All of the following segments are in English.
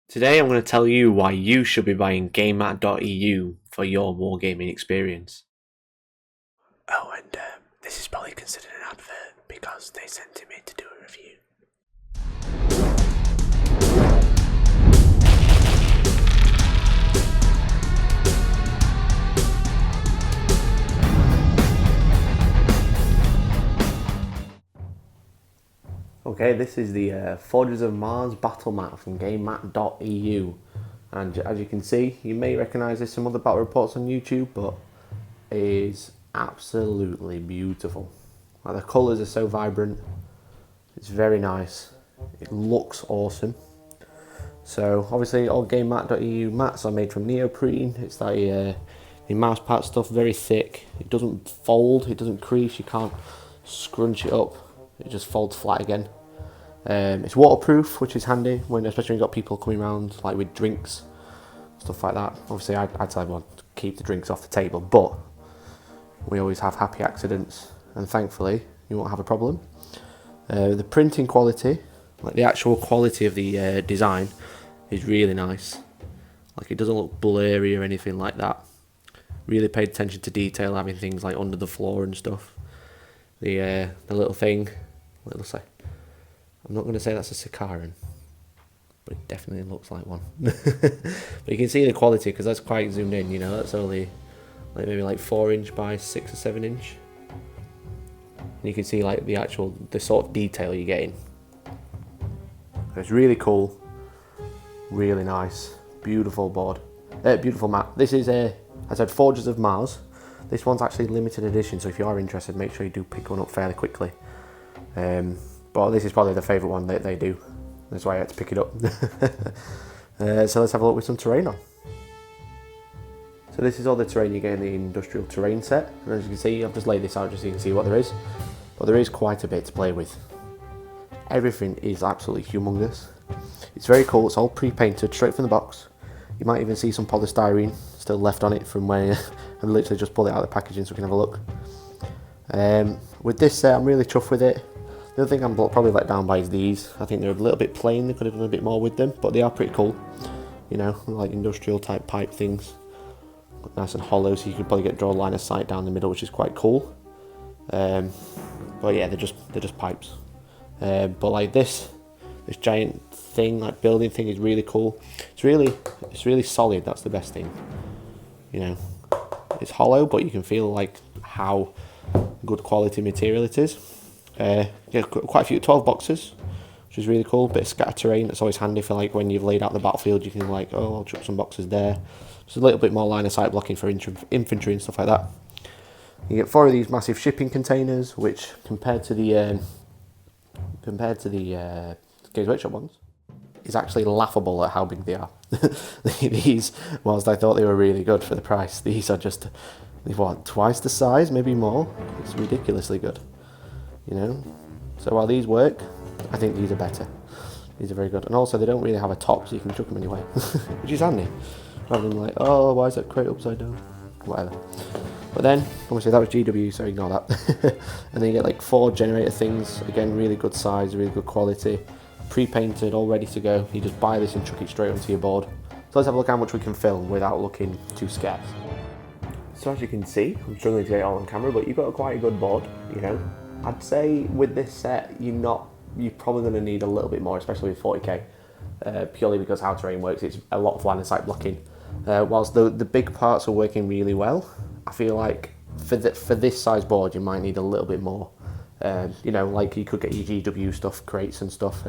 Today I'm going to tell you why you should be buying Gamemat.eu for your wargaming experience. Oh, and this is probably considered an advert because they sent me to do a review. Okay, this is the Forges of Mars battle map from Gamemat.eu, and as you can see, you may recognise this from other battle reports on YouTube, but it is absolutely beautiful. Like, the colours are so vibrant, it's very nice, it looks awesome. So obviously all Gamemat.eu mats are made from neoprene. It's that the mouse pad stuff, very thick. It doesn't fold, it doesn't crease, you can't scrunch it up, it just folds flat again. It's waterproof, which is handy when, especially when you've got people coming around like with drinks, stuff like that. Obviously I'd tell everyone to keep the drinks off the table, but we always have happy accidents, and thankfully you won't have a problem. The printing quality, like the actual quality of the design, is really nice. Like, it doesn't look blurry or anything like that. Really paid attention to detail, having things like under the floor and stuff. The little thing, what it looks like. I'm not going to say that's a Sakaran, but it definitely looks like one. But you can see the quality because that's quite zoomed in. You know, that's only like maybe like 4" by 6 or 7". And you can see like the sort of detail you're getting. It's really cool, really nice, beautiful board, beautiful map. This is I said Forges of Mars. This one's actually limited edition, so if you are interested, make sure you do pick one up fairly quickly. But this is probably the favourite one that they do. That's why I had to pick it up. So let's have a look with some terrain on. So this is all the terrain you get in the industrial terrain set. And as you can see, I've just laid this out just so you can see what there is. But there is quite a bit to play with. Everything is absolutely humongous. It's very cool. It's all pre-painted straight from the box. You might even see some polystyrene still left on it from where I literally just pulled it out of the packaging so we can have a look. With this set, I'm really chuffed with it. The other thing I'm probably let down by is these. I think they're a little bit plain. They could have done a bit more with them, but they are pretty cool. You know, like industrial type pipe things. Look nice and hollow, so you could probably draw a line of sight down the middle, which is quite cool. But yeah, they're just pipes. But like this giant thing, like building thing, is really cool. It's really solid. That's the best thing. You know, it's hollow, but you can feel like how good quality material it is. Yeah, quite a few 12 boxes, which is really cool. Bit of scatter terrain. That's always handy for like when you've laid out the battlefield. You can like, oh, I'll chuck some boxes there. Just a little bit more line of sight blocking for infantry and stuff like that. You get 4 of these massive shipping containers, which compared to the Games Workshop ones, is actually laughable at how big they are. These, whilst I thought they were really good for the price, these are just, what, twice the size, maybe more. It's ridiculously good, you know. So while these work, I think these are better. These are very good, and also they don't really have a top, so you can chuck them anyway, which is handy. Rather than like, oh, why is that crate upside down? Whatever. But then, obviously that was GW, so ignore that. And then you get like 4 generator things, again, really good size, really good quality, pre-painted, all ready to go. You just buy this and chuck it straight onto your board. So let's have a look how much we can film without looking too scarce. So as you can see, I'm struggling to get it all on camera, but you've got quite a good board, you know. I'd say with this set, you're probably going to need a little bit more, especially with 40k, purely because how terrain works. It's a lot of line of sight blocking. Whilst the big parts are working really well, I feel like for this size board you might need a little bit more. You know, like you could get your GW stuff, crates and stuff.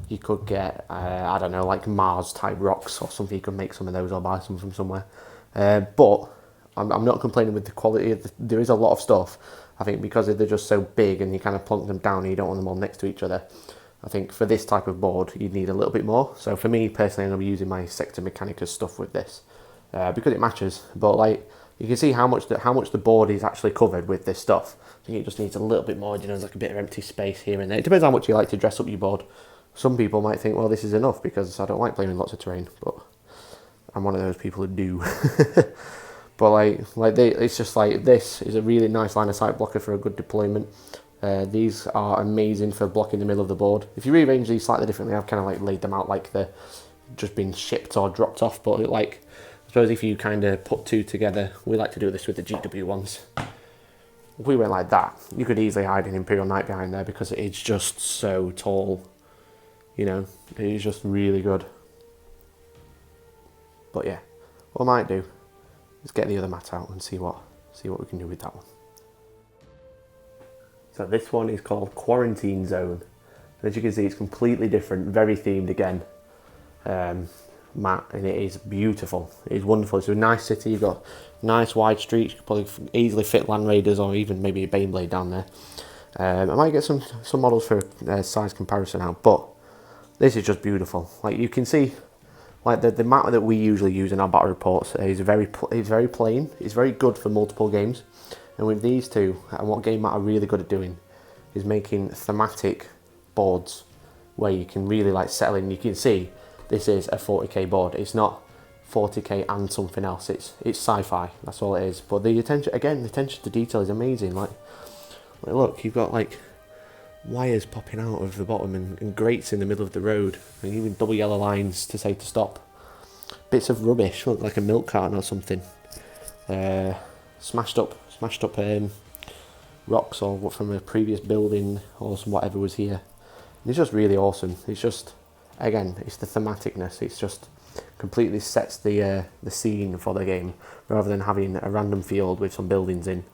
You could get, I don't know, like Mars type rocks or something. You could make some of those or buy some from somewhere. But I'm not complaining with the quality. There is a lot of stuff. I think because they're just so big and you kind of plonk them down and you don't want them all next to each other. I think for this type of board, you need a little bit more. So for me personally, I'm going to be using my Sector Mechanicus stuff with this because it matches. But like, you can see how much the board is actually covered with this stuff. I think it just needs a little bit more. You know, there's like a bit of empty space here and there. It depends how much you like to dress up your board. Some people might think, well, this is enough because I don't like playing in lots of terrain. But I'm one of those people who do. But it's just like, this is a really nice line of sight blocker for a good deployment. These are amazing for blocking the middle of the board. If you rearrange these slightly differently, I've kind of like laid them out like the just been shipped or dropped off, but like, I suppose if you kind of put two together, we like to do this with the GW ones. If we went like that, you could easily hide an Imperial Knight behind there because it's just so tall. You know, it is just really good. But yeah, what I might do is get the other mat out and see what we can do with that one. So this one is called Quarantine Zone. And as you can see, it's completely different, very themed again. Mat, and it is beautiful. It is wonderful. It's a nice city. You've got nice wide streets. You could probably easily fit Land Raiders or even maybe a Baneblade down there. I might get some models for size comparison out, but this is just beautiful. Like you can see, like the mat that we usually use in our battle reports is very plain. It's very good for multiple games, and with these two, and what Gamemat are really good at doing is making thematic boards where you can really like settle in. You can see this is a 40k board. It's not 40k and something else. It's sci-fi. That's all it is. But the attention to detail is amazing. Like look, you've got like wires popping out of the bottom and grates in the middle of the road, and even double yellow lines to say to stop. Bits of rubbish, look like a milk carton or something. Smashed up rocks or from a previous building or some whatever was here. And it's just really awesome. It's just, again, it's the thematicness. It's just completely sets the scene for the game rather than having a random field with some buildings in,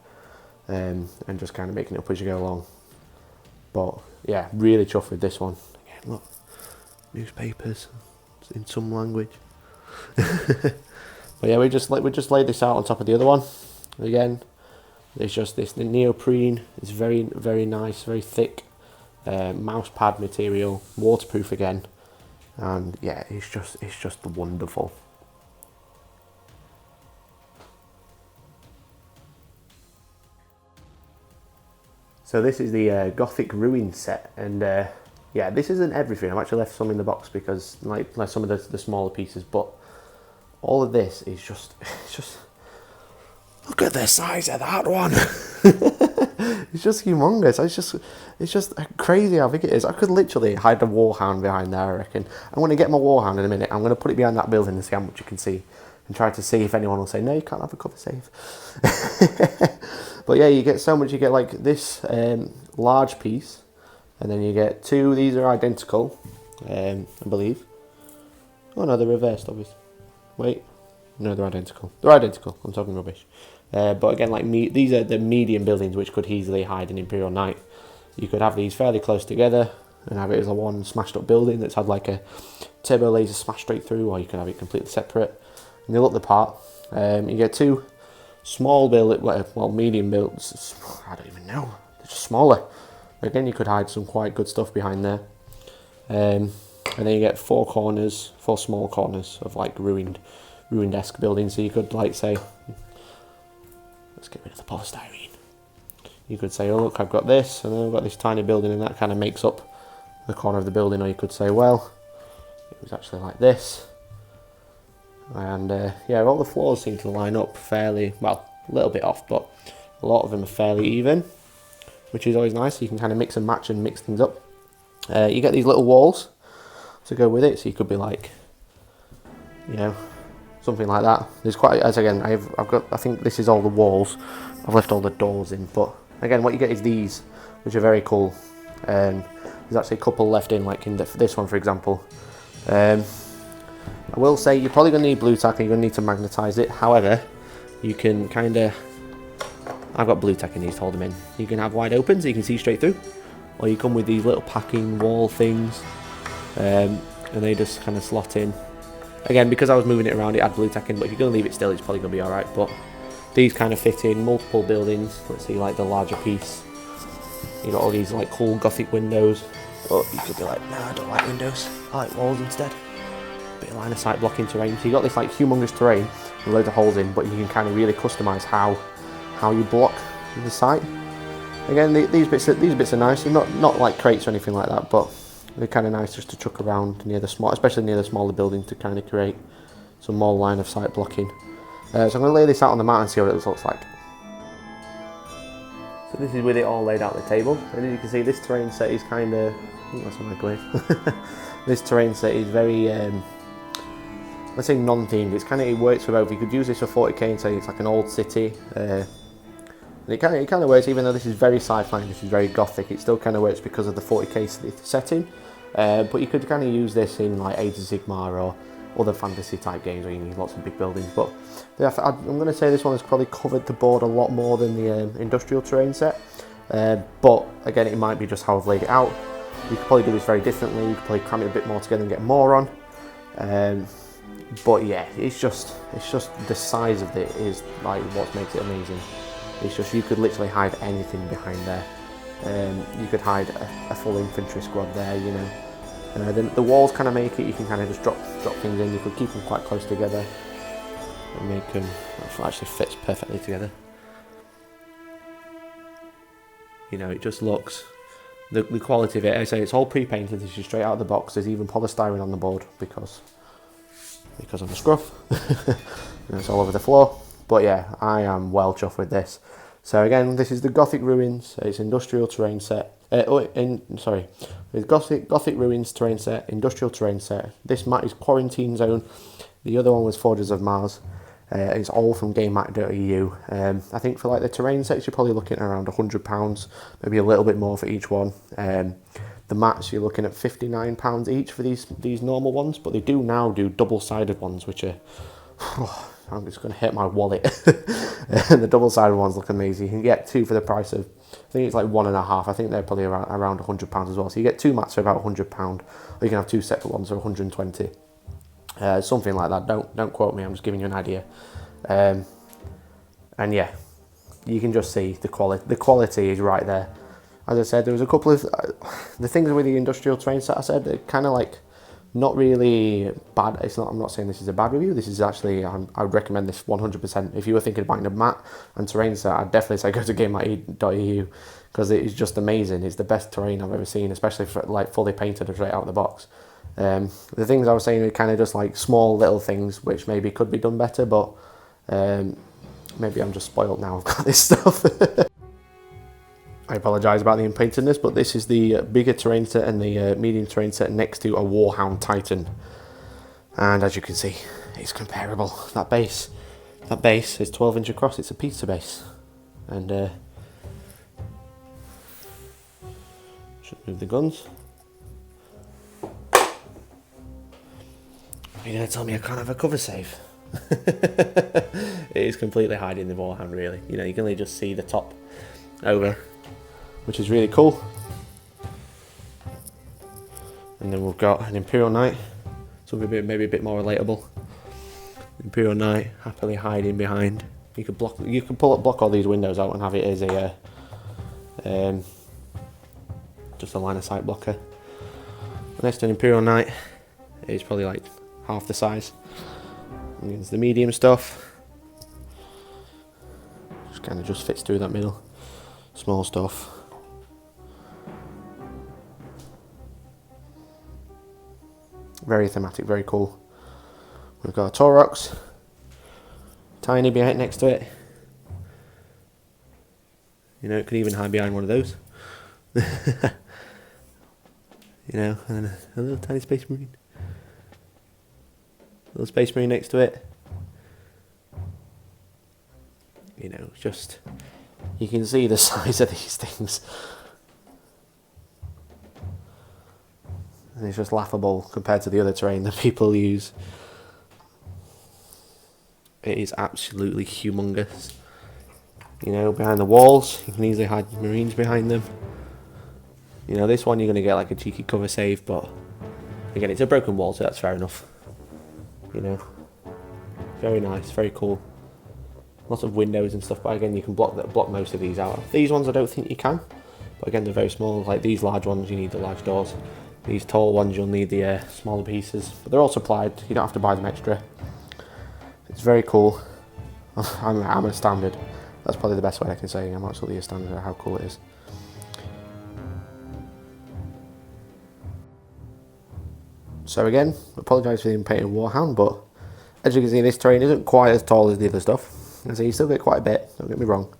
and just kind of making it up as you go along. But yeah, really chuffed with this one. Again, look, newspapers in some language. But yeah, we just laid this out on top of the other one. Again, it's just this, the neoprene is very nice, very thick, mouse pad material, waterproof again, and yeah, it's just wonderful. So this is the Gothic Ruin set, and yeah, this isn't everything. I've actually left some in the box because like some of the smaller pieces, but all of this is just, it's just, look at the size of that one. It's just humongous. It's just crazy how big it is. I could literally hide a warhound behind there, I reckon. I'm going to get my warhound in a minute. I'm going to put it behind that building and see how much you can see, and try to see if anyone will say, no, you can't have a cover save. But yeah, you get so much. You get like this large piece, and then you get two. These are identical, I believe. Oh no, they're reversed, obviously. Wait, no, they're identical. They're identical. I'm talking rubbish. But again, like these are the medium buildings which could easily hide an Imperial Knight. You could have these fairly close together and have it as a one smashed up building that's had like a turbo laser smashed straight through, or you can have it completely separate. And they look the part. You get two small medium builds. I don't even know. They're just smaller. Again, you could hide some quite good stuff behind there. And then you get four small corners of like ruined-esque buildings. So you could like say, let's get rid of the polystyrene. You could say, oh look, I've got this, and then I've got this tiny building, and that kind of makes up the corner of the building. Or you could say, well, it was actually like this. And yeah, all the floors seem to line up fairly, well, a little bit off, but a lot of them are fairly even, which is always nice. So you can kind of mix and match and mix things up. You get these little walls to go with it, so you could be like, you know, something like that. There's quite, as again, I've got, I think this is all the walls. I've left all the doors in, but again, what you get is these, which are very cool. There's actually a couple left in, like in this one, for example. I will say you're probably going to need blue tack, and you're going to need to magnetize it. However, you can kind of, I've got blue tack in these to hold them in. You can have wide open so you can see straight through, or you come with these little packing wall things, and they just kind of slot in. Again, because I was moving it around, it had blue tack in, but if you're going to leave it still, it's probably going to be alright. But these kind of fit in multiple buildings. Let's see, like the larger piece. You got all these like cool Gothic windows. But you could be like, no, I don't like windows. I like walls instead. Bit of line of sight blocking terrain. So you got this like humongous terrain with loads of holes in, but you can kind of really customise how you block the site. Again, these bits are nice. They're not like crates or anything like that, but they're kind of nice just to chuck around near the especially near the smaller buildings, to kind of create some more line of sight blocking. So I'm going to lay this out on the mat and see what it looks like. So this is with it all laid out on the table, and as you can see, this terrain set is kind of, I think that's a microwave. This terrain set is very let's say non-themed. It works for both. You could use this for 40k and say it's like an old city. And it kind of works, even though this is very sci-fi and this is very gothic. It still kind of works because of the 40k setting. But you could kind of use this in like Age of Sigmar or other fantasy type games where you need lots of big buildings. But yeah, I'm going to say this one has probably covered the board a lot more than the industrial terrain set. But again, it might be just how I've laid it out. You could probably do this very differently. You could probably cram it a bit more together and get more on. But yeah, it's just the size of it is like what makes it amazing. It's just you could literally hide anything behind there. You could hide a full infantry squad there, you know. The walls kind of make it. You can kind of just drop things in. You could keep them quite close together and make them actually fits perfectly together. You know, it just looks the quality of it. I say it's all pre-painted. This is straight out of the box. There's even polystyrene on the board because of the scruff. And it's all over the floor. But yeah, I am well chuffed with this. So again, this is the Gothic Ruins. It's industrial terrain set. With Gothic Ruins terrain set, industrial terrain set. This map is Quarantine Zone. The other one was Forges of Mars. It's all from Gamemat.eu. I think for like the terrain sets, you're probably looking at around £100, maybe a little bit more for each one. The mats, you're looking at £59 each for these normal ones, but they do now do double-sided ones, which are, I'm just going to hit my wallet. And the double-sided ones look amazing. You can get two for the price of, I think it's like £1.50. I think they're probably around £100 as well. So you get two mats for about £100, or you can have two separate ones for £120. Something like that. Don't quote me. I'm just giving you an idea. And yeah, you can just see the quality. The quality is right there. As I said, there was a couple of the things with the industrial terrain set. I said they're kind of like not really bad. It's not. I'm not saying this is a bad review. This is actually. I would recommend this 100%. If you were thinking of buying a mat and terrain set, I'd definitely say go to Gamemat.eu because it is just amazing. It's the best terrain I've ever seen, especially for like fully painted straight out of the box. The things I was saying are kind of just like small little things which maybe could be done better, but maybe I'm just spoiled now. I've got this stuff. I apologise about the unpaintedness, but this is the bigger terrain set and the medium terrain set next to a Warhound Titan. And as you can see, it's comparable. That base is 12 inch across. It's a pizza base. And should move the guns. You're going to tell me I can't have a cover save? It is completely hiding the Warhound, really. You know, you can only just see the top over, which is really cool. And then we've got an Imperial Knight, something maybe a bit more relatable. Imperial Knight happily hiding behind. You could block all these windows out and have it as a just a line of sight blocker. Next to an Imperial Knight is probably like half the size. And it's the medium stuff. Just kind of just fits through that middle. Small stuff. Very thematic, very cool. We've got a Taurox, tiny behind next to it. You know, it could even hide behind one of those. You know, and then a little tiny Space Marine. A little Space Marine next to it. You know, just, you can see the size of these things. And it's just laughable compared to the other terrain that people use. It is absolutely humongous. You know, behind the walls, you can easily hide Marines behind them. You know, this one you're going to get like a cheeky cover save, but again, it's a broken wall, so that's fair enough. You know, very nice, very cool. Lots of windows and stuff, but again, you can block most of these out. These ones I don't think you can, but again, they're very small. Like these large ones, you need the large doors. These tall ones, you'll need the smaller pieces, but they're all supplied. You don't have to buy them extra. It's very cool. I'm astounded. That's probably the best way I can say. I'm absolutely astounded at how cool it is. So again, apologise for the unpainted Warhound, but as you can see, this terrain isn't quite as tall as the other stuff. And so you still get quite a bit, don't get me wrong,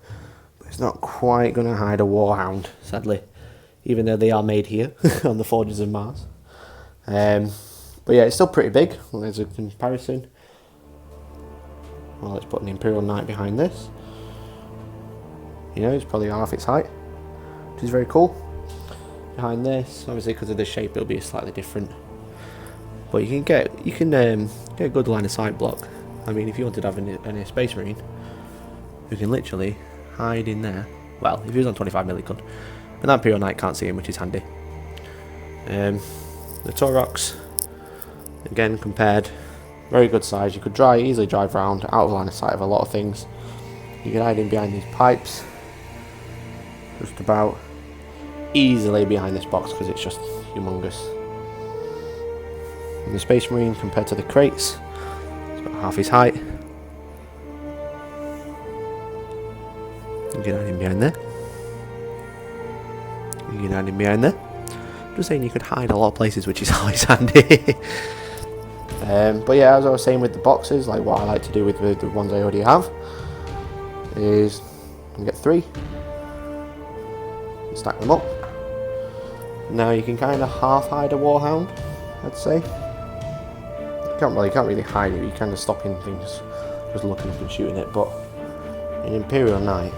but it's not quite going to hide a Warhound, sadly, even though they are made here on the Forges of Mars. But yeah, it's still pretty big. Well, there's a comparison. Well, let's put an Imperial Knight behind this. You know, it's probably half its height, which is very cool. Behind this, obviously because of the shape, it'll be slightly different. But you can get a good line of sight block. I mean, if you wanted to have a Space Marine, you can literally hide in there. Well, if he was on 25mm, he could. But that Imperial Knight can't see him, which is handy. The Taurox, again, compared, very good size. You could easily drive around out of line of sight of a lot of things. You can hide in behind these pipes, just about easily behind this box because it's just humongous. And the Space Marine compared to the crates, it's about half his height. You can hide in behind there. You can hide in behind there. Just saying, you could hide a lot of places, which is always handy. But yeah, as I was saying with the boxes, like what I like to do with the ones I already have is you get 3, and stack them up. Now you can kind of half hide a Warhound, I'd say. You can't really hide it. You kind of stopping things, just looking up and shooting it. But an Imperial Knight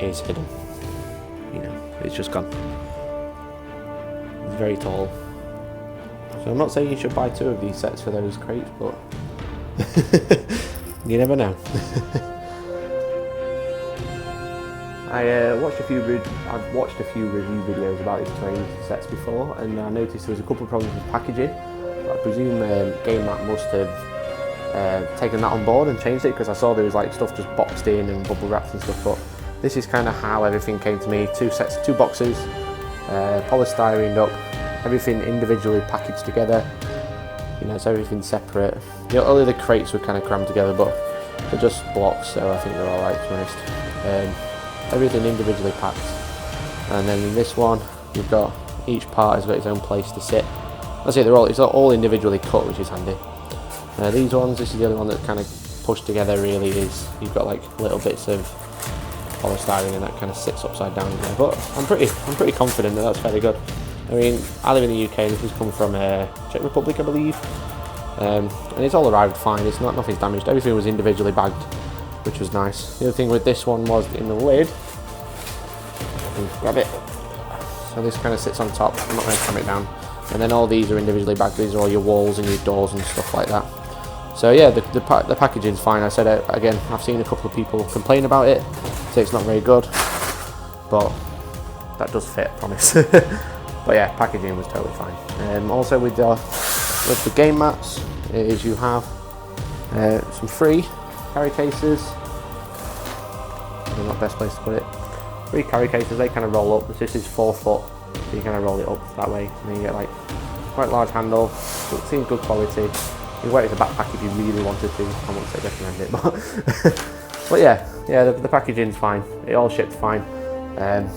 is hidden. You know, it's just gone. It's very tall. So I'm not saying you should buy 2 of these sets for those crates, but you never know. I've watched a few review videos about these terrain sets before, and I noticed there was a couple of problems with packaging. I presume Gamemat must have taken that on board and changed it, because I saw there was like stuff just boxed in and bubble wrapped and stuff. But this is kind of how everything came to me: 2 sets, 2 boxes, polystyrened up, everything individually packaged together. You know, it's everything separate. You know, only the crates were kind of crammed together, but they're just blocks, so I think they're all right, to be honest. Everything individually packed, and then in this one you've got each part has got its own place to sit. That's it. It's all individually cut, which is handy. These ones, this is the only one that kind of pushed together. Really, is you've got like little bits of polystyrene and that kind of sits upside down in there. But I'm pretty confident that that's very good. I mean, I live in the UK. This has come from Czech Republic, I believe, and it's all arrived fine. It's nothing's damaged. Everything was individually bagged, which was nice. The other thing with this one was in the lid. Grab it. So this kind of sits on top. I'm not going to cram it down. And then all these are individually bagged. These are all your walls and your doors and stuff like that. So yeah, the packaging's fine. I said again, I've seen a couple of people complain about it, say it's not very good, but that does fit, I promise. But yeah, packaging was totally fine. Also with the game mats, is you have some free carry cases. Not the best place to put it. 3 carry cases, they kind of roll up. This is 4 foot, so you kind of roll it up that way, and then you get like quite large handle. So it seems good quality. You can wear it as a backpack if you really wanted to. I wouldn't say recommend it, but yeah, the packaging's fine. It all ships fine. And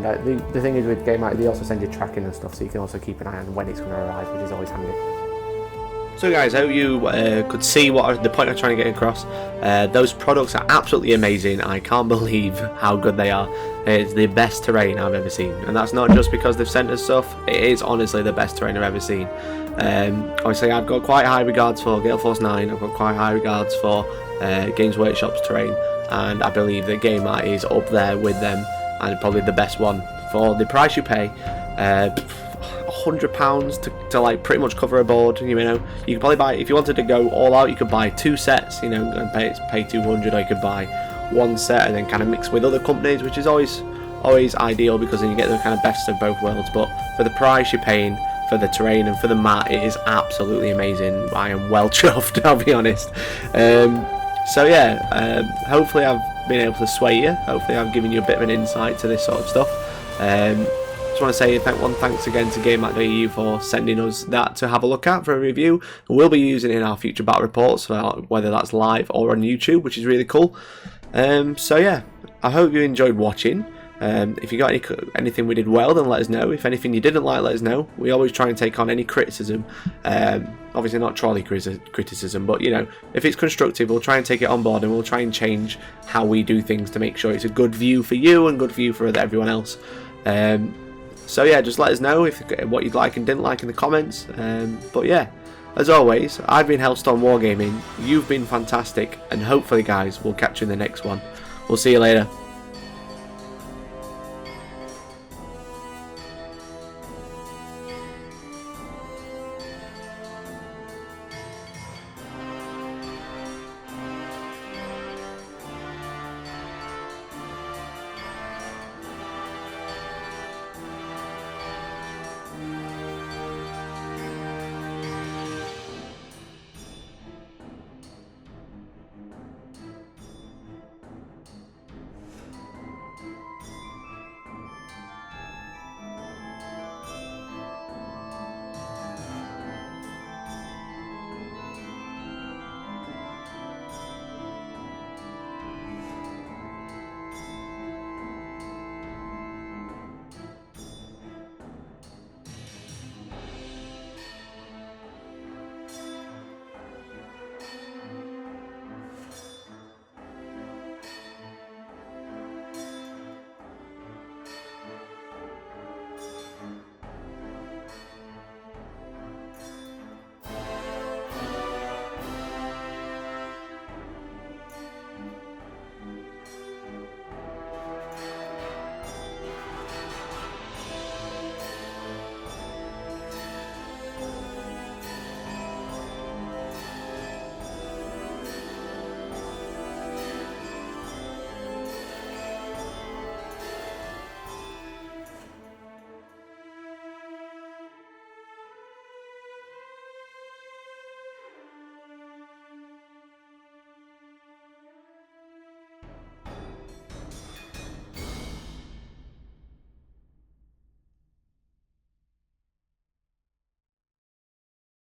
the thing is with Gamemat, they also send you tracking and stuff, so you can also keep an eye on when it's going to arrive, which is always handy. So guys, I hope you could see the point I'm trying to get across. Those products are absolutely amazing. I can't believe how good they are. It's the best terrain I've ever seen, and that's not just because they've sent us stuff. It is honestly the best terrain I've ever seen. Obviously I've got quite high regards for Gale Force 9, I've got quite high regards for Games Workshop's terrain, and I believe that Gamemat is up there with them, and probably the best one for the price you pay. £100 to like pretty much cover a board. You know, you could probably buy, if you wanted to go all out, you could buy 2 sets, you know, and pay 200, or you could buy 1 set and then kind of mix with other companies, which is always ideal, because then you get the kind of best of both worlds. But for the price you're paying for the terrain and for the mat, it is absolutely amazing. I am well chuffed, I'll be honest. So yeah, hopefully I've been able to sway you. Hopefully I've given you a bit of an insight to this sort of stuff. Just want to say thanks again to Gamemat.eu for sending us that to have a look at for a review. We'll be using it in our future battle reports, whether that's live or on YouTube, which is really cool. So yeah, I hope you enjoyed watching. If you got anything we did well, then let us know. If anything you didn't like, let us know. We always try and take on any criticism. Obviously not trolley criticism, but you know, if it's constructive, we'll try and take it on board, and we'll try and change how we do things to make sure it's a good view for you and good view for everyone else. So yeah, just let us know what you'd like and didn't like in the comments. But yeah, as always, I've been Hellstorm Wargaming, you've been fantastic, and hopefully guys, we'll catch you in the next one. We'll see you later.